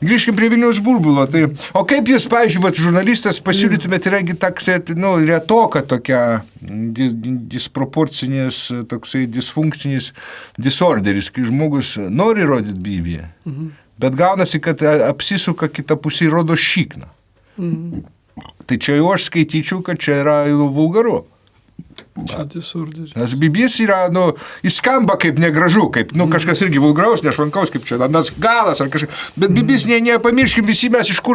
grįžkim prie Vilniaus burbulo. Tai, o kaip jūs, pavyzdžiui, žurnalistas pasiūlytumėte, regi taksai, retoka tokia disproporcinės, toksai disfunkcinis disorderis, kai žmogus nori rodyti Bibliją, bet gaunasi, kad apsisuka kitą pusę ir rodo šikną. Tai čia jau aš skaityčiau, kad čia yra vulgaru. Nes Bibijas yra, jis skamba kaip negražu, kaip, kažkas irgi vulgaraus, nešvankaus, kaip čia, mes galas ar kažkas, bet Bibijas, nepamirškim visi mes iš ko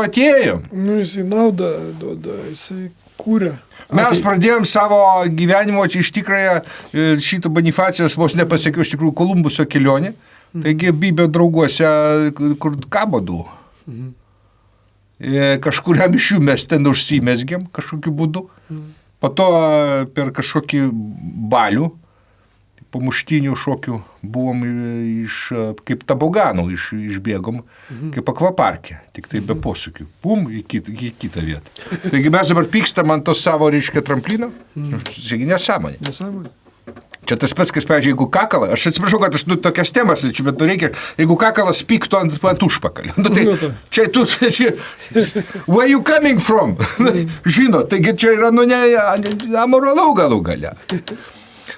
atėjom. Jisai naudą duoda, jisai kūrė. Mes pradėjom savo gyvenimo iš tikrąją šitą Bonifacijos vos nepasakiau iš tikrųjų Kolumbuso kelionę, taigi Biblijos drauguose, kur kabodų. Kažkuriam iš jų mes ten užsimesgėm kažkokiu būdu. Po to per kažkokį balių, po muštinių šokių buvom kaip taboganų išbėgom, kaip akvaparke, tik tai be posūkių. Pum, į kitą vietą. Taigi mes dabar pykstam ant to savo, tramplino. Čia nesąmonė. Čia tas pats, kas, pavyzdžiui, jeigu kakala, aš atsiprašau, kad aš tokias temas ličiu, bet reikia, jeigu kakalas pyktų ant užpakalio. Čia tu, where you coming from? Žinot, taigi čia yra, amoralau galų gale.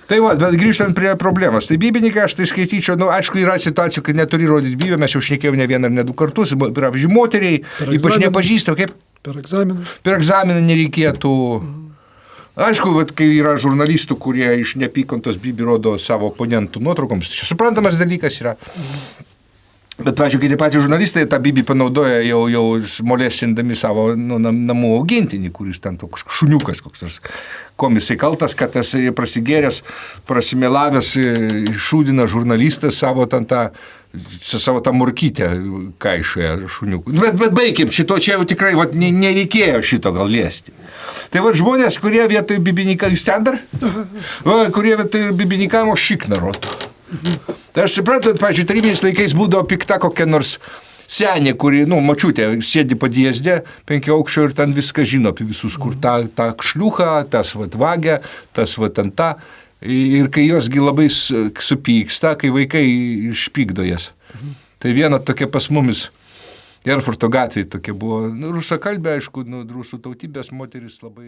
Tai va, bet grįžtant prie problemos. Tai biblininkai, aš tai skaityčiau, aišku, yra situacijų, kai neturi rodyti Bibliją, mes jau šnekėjome ne vieną ar ne du kartus, pavyzdžiui, moteriai, ypač nepažįsta, kaip? Per egzaminą. Per egzaminą nereikėtų. Aišku, kai yra žurnalistų, kurie iš neapykantos Bibliją rodo savo oponentų nuotraukoms, čia suprantamas dalykas yra. Bet, pavyzdžiui, kai tie patys žurnalistai tą Bibliją panaudoja jau molesindami savo namų augintinį, kuris ten toks šuniukas koks nors komisai kaltas, kad tas prasigėręs, prasimelavęs šūdina žurnalistas savo tą murkytę kaišoje šuniukų. Bet baigim, šito čia jau tikrai nereikėjo šito gal liesti. Tai žmonės, kurie vietoj biblinykavimo, jūs ten dar? Kurie vietoj biblinykavimo šikną rodo. Tai aš suprantu, pavyzdžiui, tarybiniais laikais būdavo pikta kokia nors senė, kuri, močiutė, sėdi padėsdė 5 aukščio ir ten viską žino apie visus, kur tą šliuchą, tas vagia, tas ten tą. Ir kai josgi labai supyksta, kai vaikai išpykdo jas. Tai viena tokia pas mumis Erfurto gatvėje tokia buvo, rusakalbė, aišku, rusų tautybės moteris labai...